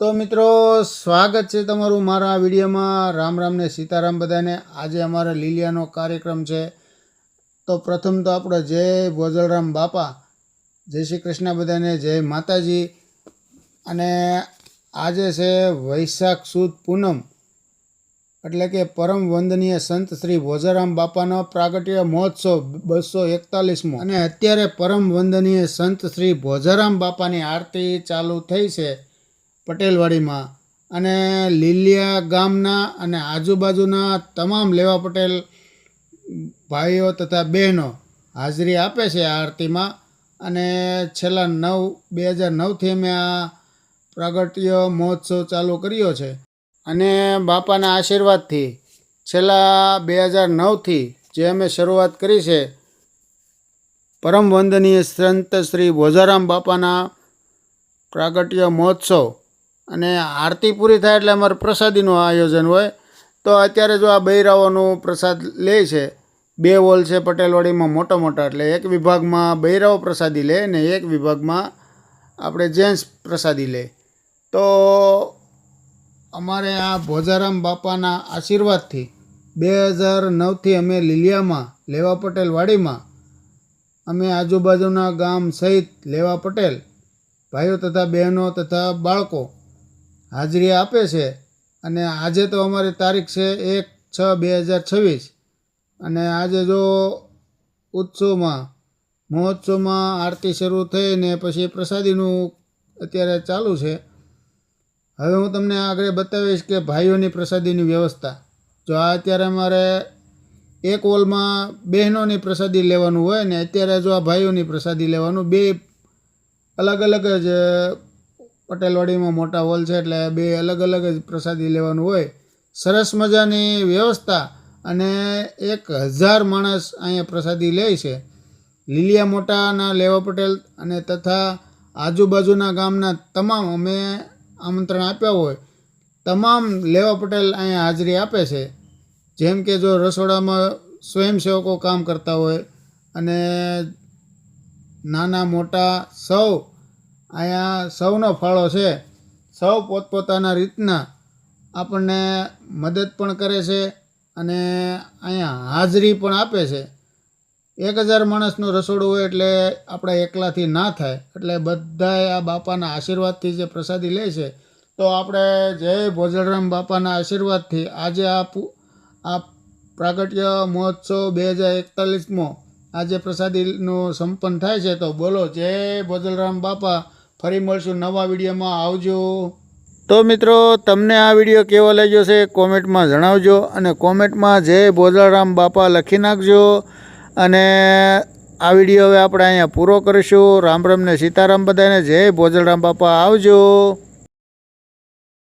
તો મિત્રો, સ્વાગત છે તમારું મારા વિડીયોમાં। રામ રામ ને સીતારામ બધાને। આજે અમારા લીલિયાનો કાર્યક્રમ છે। તો પ્રથમ તો આપણો જય ભોજલરામ બાપા, જય શ્રી કૃષ્ણ બધાને, જય માતાજી। અને આજે છે વૈશાખ સુદ પૂનમ, એટલે કે પરમ વંદનીય સંત શ્રી ભોજરામ બાપાનો પ્રાગટ્ય મહોત્સવ 241મો। અને અત્યારે પરમ વંદનીય સંત શ્રી ભોજરામ બાપાની આરતી ચાલુ થઈ છે પટેલવાડીમાં। અને લીલિયા ગામના અને આજુબાજુના તમામ લેવા પટેલ ભાઈઓ તથા બહેનો હાજરી આપે છે આ આરતીમાં। અને છેલ્લા 2009થી અમે આ પ્રાગટ્ય મહોત્સવ ચાલુ કર્યો છે। અને બાપાના આશીર્વાદથી છેલ્લા 2009થી જે અમે શરૂઆત કરી છે પરમ વંદનીય સંત શ્રી ભોજરામ બાપાના પ્રાગટ્ય મહોત્સવ, અને આરતી પૂરી થાય એટલે અમારે પ્રસાદીનું આયોજન હોય। તો અત્યારે જો આ બૈરાઓનું પ્રસાદ લે છે, 2 હોલ છે પટેલવાડીમાં મોટા મોટા, એટલે એક વિભાગમાં બૈરાઓ પ્રસાદી લે ને એક વિભાગમાં આપણે જેન્ટ્સ પ્રસાદી લે। તો અમારે આ ભોજરામ બાપાના આશીર્વાદથી 2009થી અમે લીલિયામાં લેવા પટેલ વાડીમાં અમે આજુબાજુના ગામ સહિત લેવા પટેલ ભાઈઓ તથા બહેનો તથા બાળકો હાજરી આપે છે। અને આજે તો અમારી તારીખ છે 1/6/2026। અને આજે જો મહોત્સવમાં આરતી શરૂ થઈને પછી પ્રસાદીનું અત્યારે ચાલુ છે। હવે હું તમને આગળ બતાવીશ કે ભાઈઓની પ્રસાદીની વ્યવસ્થા। જો આ અત્યારે અમારે એક હોલમાં બહેનોની પ્રસાદી લેવાનું હોય ને અત્યારે જો આ ભાઈઓની પ્રસાદી લેવાનું, 2 અલગ અલગ જ પટેલવાડીમાં મોટા હોલ છે એટલે 2 અલગ અલગ જ પ્રસાદી લેવાનું હોય। સરસ મજાની વ્યવસ્થા, અને 1000 માણસ અહીંયા પ્રસાદી લે છે। લીલિયા મોટાના લેવા પટેલ અને તથા આજુબાજુના ગામના તમામ અમે આમંત્રણ આપ્યા હોય તમામ લેવા પટેલ અહીંયા હાજરી આપે છે। જેમ કે જો રસોડામાં સ્વયંસેવકો કામ કરતા હોય અને નાના મોટા સૌ અહીંયા સૌનો ફાળો છે। સૌ પોતપોતાના રીતના આપણને મદદ પણ કરે છે અને અહીંયા હાજરી પણ આપે છે। 1000 માણસનું રસોડું હોય એટલે આપણે એકલાથી ના થાય, એટલે બધાએ આ બાપાના આશીર્વાદથી જે પ્રસાદી લે છે, તો આપણે જય ભોજરામ બાપાના આશીર્વાદથી આજે આ પ્રાગટ્ય મહોત્સવ 2041મો આજે પ્રસાદીનું સંપન્ન થાય છે। તો બોલો જય ભોજરામ બાપા। ફરી મળશું નવા વિડીયોમાં, આવજો। તો મિત્રો, તમને આ વિડીયો કેવો લાગ્યો છે કોમેન્ટમાં જણાવજો, અને કોમેન્ટમાં જય ભોજરામ બાપા લખી નાખજો। અને આ વિડીયો હવે આપણે અહીંયા પૂરો કરીશું। રામ રામ ને સીતારામ બધાને, જય ભોજરામ બાપા, આવજો।